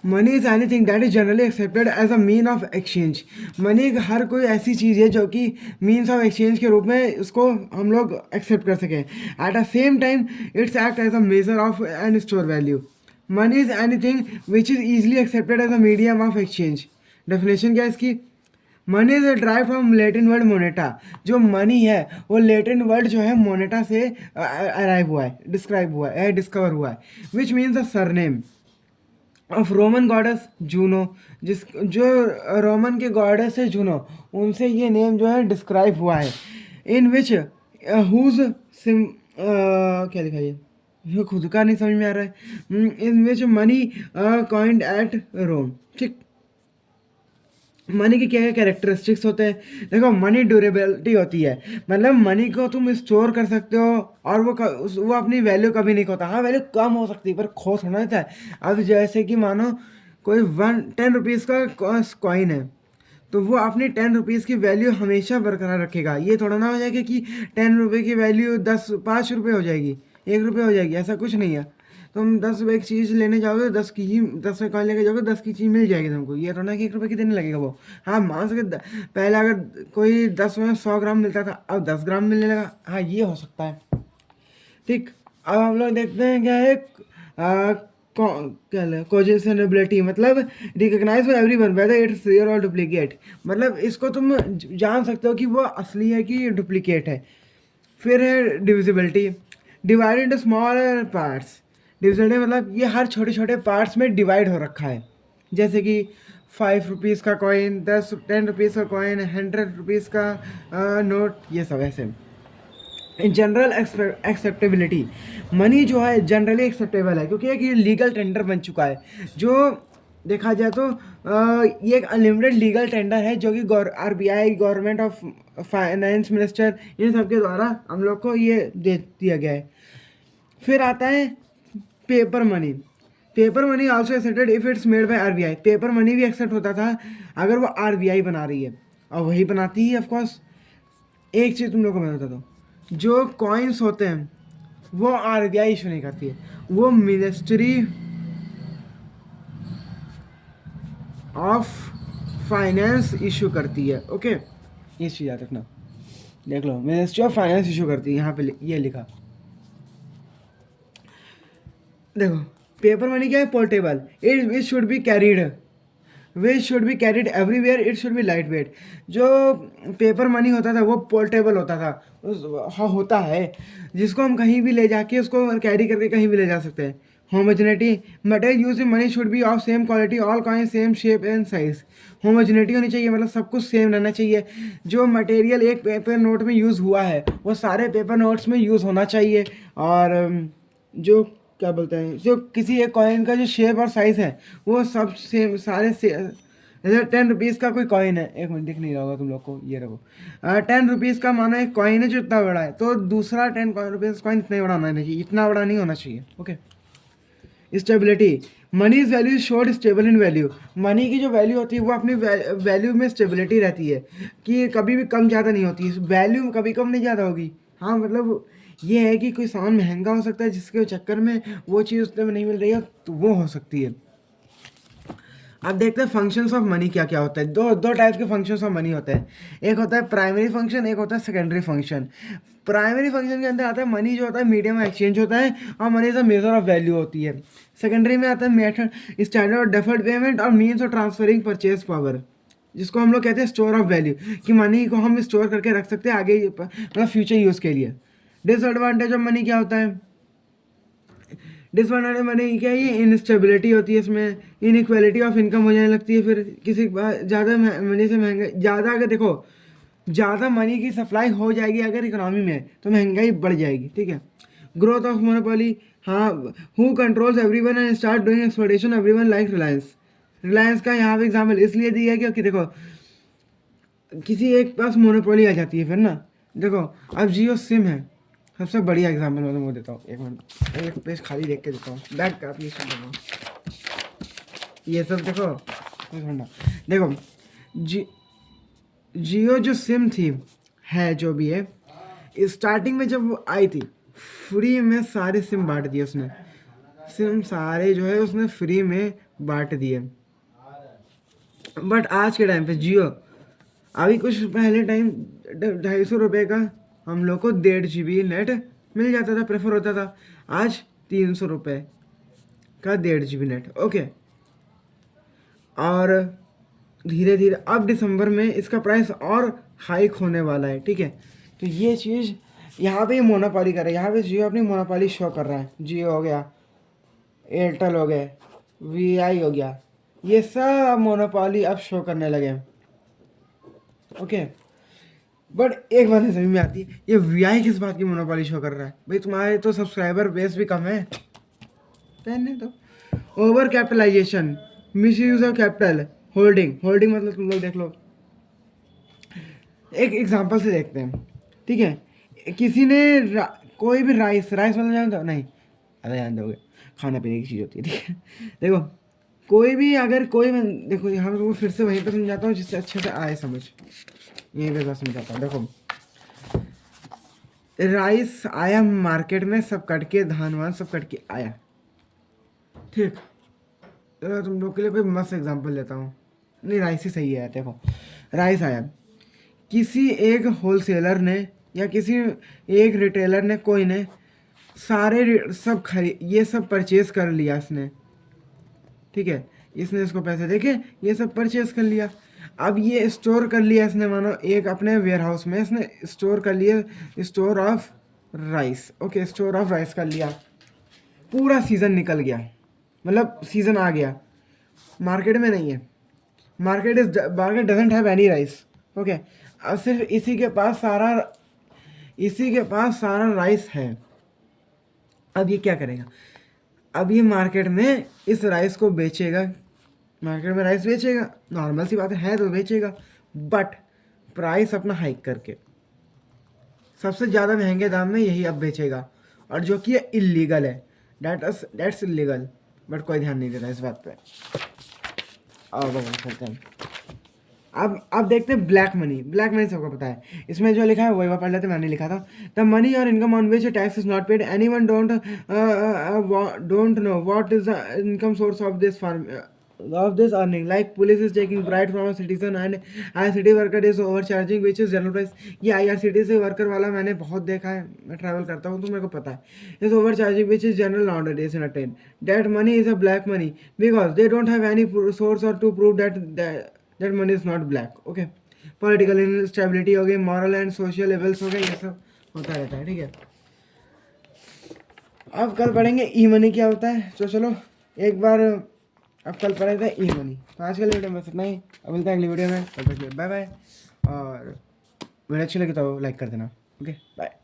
Money is anything that is generally accepted as a mean of exchange. Money हर कोई ऐसी चीज़ है जो कि मीन्स ऑफ एक्सचेंज के रूप में उसको हम लोग एक्सेप्ट कर सकें। At the same time it's act as a measure of and store value. Money is anything which is easily accepted as a medium of exchange. Definition क्या है इसकी? Money is derived from Latin word moneta. जो money है वो Latin word जो है Moneta से arrive हुआ है, डिस्क्राइब हुआ है, डिस्कवर हुआ है, which means the surname of Roman goddess Juno. जिस जो रोमन के गॉडेस है जूनो, उनसे ये नेम जो है डिस्क्राइब हुआ है। इन विच हुज सिम क्या लिखा ये खुद का नहीं समझ में आ रहा है। In which money coined at Rome. ठीक, मनी के क्या क्या कैरेक्टरिस्टिक्स होते हैं? देखो, मनी ड्यूरेबिलिटी होती है, मतलब मनी को तुम स्टोर कर सकते हो और वो अपनी वैल्यू कभी नहीं खोता। हाँ, वैल्यू कम हो सकती है पर खो थोड़ा देता है। अब जैसे कि मानो कोई 10 रुपीज़ का कॉइन है, तो वो अपनी 10 रुपीज़ की वैल्यू हमेशा बरकरार रखेगा। ये थोड़ा ना हो जाएगा कि 10 रुपये की वैल्यू 5 रुपये हो जाएगी, 1 रुपये हो जाएगी, ऐसा कुछ नहीं है। तुम 10 रुपये की चीज़ लेने जाओगे, 10 रुपये कॉइन लेके जाओगे, 10 की चीज़ मिल जाएगी तुमको। ये थोड़ा ना कि 1 रुपये की देने लगेगा वो। हाँ, मान सके पहले अगर कोई 10 में 100 ग्राम मिलता था, अब 10 ग्राम मिलने लगा। हाँ, ये हो सकता है। ठीक, अब हम लोग देखते हैं क्या है क्या कोजेशनबिलिटी, मतलब recognise by everyone whether it's real और डुप्लीकेट। मतलब इसको तुम जान सकते हो कि वो असली है कि डुप्लीकेट है। फिर है divisibility, divide into smaller parts. Divisibility मतलब ये हर छोटे छोटे पार्ट्स में डिवाइड हो रखा है। जैसे कि 5 रुपीज़ का कॉइन, 10 रुपीज़ का कॉइन, 100 रुपीज़ का नोट, ये सब ऐसे। जनरल एक्सेप्टेबिलिटी, मनी जो है जनरली एक्सेप्टेबल है क्योंकि एक ये लीगल टेंडर बन चुका है। जो देखा जाए तो ये एक अनलिमिटेड लीगल टेंडर है जो कि RBI, government of finance minister, इन सब के द्वारा हम लोग को ये दे दिया गया है। फिर आता है paper money. Paper money also accepted if it's made by RBI. Paper money भी एक्सेप्ट होता था अगर वो आरबीआई बना रही है, और वही बनाती है ऑफकोर्स। एक चीज़ तुम लोग को मैं बताता हूँ, जो कॉइन्स होते हैं वो आरबीआई इशू नहीं करती है, वो मिनिस्ट्री ऑफ फाइनेंस इशू करती है। ओके, ये चीज़ याद रखना। देख लो, मिनिस्ट्री ऑफ फाइनेंस इशू करती है, यहाँ पे ये लिखा। देखो, पेपर मनी क्या है? Portable, it should be carried, which should be carried everywhere, it should be light weight. जो पेपर मनी होता था वो पोर्टेबल होता था, हाँ होता है, जिसको हम कहीं भी ले जाके उसको कैरी करके कहीं भी ले जा सकते हैं। Homogeneity, material use in money should be of same quality, all coin same shape and size. Homogeneity होनी चाहिए, मतलब सब कुछ सेम रहना चाहिए। जो मटेरियल एक पेपर नोट में यूज़ हुआ है वो सारे पेपर नोट्स में यूज़ होना चाहिए। और जो क्या बोलते हैं, जो किसी एक कॉइन का जो शेप और साइज़ है वो सब सेम, सारे से। जैसे 10 रुपीज़ का कोई कॉइन है, एक मिनट दिख नहीं रहा होगा तुम लोग को, ये रखो। 10 रुपीज़ का मानो एक कॉइन है जो इतना बड़ा है, तो दूसरा 10 रुपीज़ कॉइन इतना ही बड़ा होना चाहिए, इतना बड़ा नहीं होना चाहिए। Okay. Stability, money is value showed stable in value. Money की जो वैल्यू होती है वो अपनी वैल्यू में स्टेबिलिटी रहती है, कि कभी भी कम ज़्यादा नहीं होती, वैल्यू में कभी कम नहीं ज़्यादा होगी। हाँ, मतलब ये है कि कोई सामान महंगा हो सकता है जिसके चक्कर में वो चीज़ उसमें नहीं मिल रही है, तो वो हो सकती है। अब देखते हैं फंक्शंस ऑफ मनी क्या क्या होता है। दो दो टाइप के फंक्शंस ऑफ मनी होते हैं, एक होता है प्राइमरी फंक्शन, एक होता है सेकेंडरी फंक्शन। प्राइमरी फंक्शन के अंदर आता है मनी जो होता है मीडियम एक्सचेंज होता है और money is a measure of value होती है। सेकेंडरी में आता है मेथड, स्टैंडर्ड और डेफर्ड पेमेंट और means of transferring purchase power, जिसको हम लोग कहते हैं स्टोर ऑफ वैल्यू, कि मनी को हम स्टोर करके रख सकते हैं आगे, मतलब फ्यूचर यूज़ के लिए। डिसएडवांटेज ऑफ मनी क्या होता है? डिसएडवांटेज मनी क्या है? ये इनस्टेबिलिटी होती है, इसमें इनइक्वालिटी ऑफ इनकम हो जाने लगती है। फिर किसी ज़्यादा मनी से महंगा, ज़्यादा अगर देखो, ज़्यादा मनी की सप्लाई हो जाएगी अगर इकोनॉमी में तो महंगाई बढ़ जाएगी। ठीक है। ग्रोथ ऑफ मोनोपोली, हाँ, who controls everyone and start doing exploitation everyone like Reliance. Reliance का यहाँ पे एग्जाम्पल इसलिए दिया है क्योंकि देखो, किसी एक पास मोनोपोली आ जाती है, फिर ना देखो, अब जियो सिम है, सबसे बढ़िया एग्जाम्पल मैं तुमको देता हूँ। एक मिनट, एक पेज खाली देख के देता हूँ, बैक काफ़ी सुन, ये सब देखो, एक मिनट देखो, जियो जो सिम थी, है जो भी है, स्टार्टिंग में जब वो आई थी फ्री में सारे सिम बांट दिए उसने, मैक्सिमम सारे जो है उसने फ्री में बांट दिए। बट आज के टाइम पे जियो, अभी कुछ पहले टाइम 250 रुपये का हम लोग को 1.5 GB नेट मिल जाता था, प्रेफर होता था। आज 300 रुपये का 1.5 GB नेट। ओके, और धीरे धीरे अब दिसंबर में इसका प्राइस और हाइक होने वाला है, ठीक है। तो ये चीज़ यहाँ पे मोनोपोली कर रहा है, यहाँ पे जियो अपनी मोनोपोली शो कर रहा है। जियो हो गया, एयरटेल हो गए, वीआई हो गया, ये सब मोनोपोली अब शो करने लगे हैं। ओके, बट एक बात समझ में आती है, ये वीआई किस बात की मोनोपोली शो कर रहा है? भाई तुम्हारे तो सब्सक्राइबर बेस भी कम है, पहनने दो। Over capitalisation, misuse of capital, holding. Holding मतलब तुम लोग देख लो, एक एग्जांपल से देखते हैं, ठीक है। किसी ने कोई भी राइस मतलब जानते हो? नहीं, अरे जान दोगे, खाने पीने की चीज़ होती है, ठीक है। देखो कोई भी अगर कोई देखो यहाँ पे फिर से वहीं पे समझाता हूँ जिससे अच्छे से आए समझ, यहीं पे मैं समझाता हूँ। देखो राइस आया मार्केट में, सब कट के, धान वान सब कट के आया, ठीक। तुम लोग के लिए कोई मस्त एग्जांपल लेता हूँ, नहीं राइस ही सही है। देखो राइस आया, किसी एक होलसेलर ने या किसी एक रिटेलर ने, कोई ने सब ये सब परचेज कर लिया इसने, ठीक है। इसने इसको पैसे देके ये सब परचेज कर लिया। अब ये स्टोर कर लिया इसने, मानो एक अपने वेयर हाउस में इसने स्टोर कर लिया, store of rice. Okay, store of rice कर लिया। पूरा सीज़न निकल गया, मतलब सीज़न आ गया, मार्केट में नहीं है, market doesn't have any rice. Okay, अब सिर्फ इसी के पास सारा राइस है। अब ये क्या करेगा? अब ये मार्केट में इस राइस को बेचेगा, मार्केट में राइस बेचेगा, नॉर्मल सी बात है तो बेचेगा, बट प्राइस अपना हाइक करके सबसे ज़्यादा महंगे दाम में यही अब बेचेगा, और जो कि इलीगल है, दैट्स इलीगल। बट कोई ध्यान नहीं देता इस बात पे। और चलते हैं अब देखते हैं ब्लैक मनी सबको पता है, इसमें जो लिखा है वही पढ़ लेते, मैंने लिखा था। द मनी और income on which tax is not paid, anyone don't know what is the income source of this earning, like police is taking bright from a citizen and IRCTC worker is over charging which is general price. ये IRCTC worker वाला मैंने बहुत देखा है, मैं travel करता हूँ तो मेरे को पता है। Is over charging which is general nowadays in a train, that money is a black money because they don't have any source or to prove that money is not black. Okay, political instability हो गई, moral and social levels हो गए, ये सब होता रहता है, ठीक है। अब कल पढ़ेंगे ई मनी क्या होता है, तो चलो एक बार अब कल पढ़े थे ई मनी। तो आज के वीडियो में बस इतना ही, अब मिलते हैं अगली वीडियो में, तब तक बाय बाय। और वीडियो अच्छी लगी तो लाइक कर देना। Okay bye.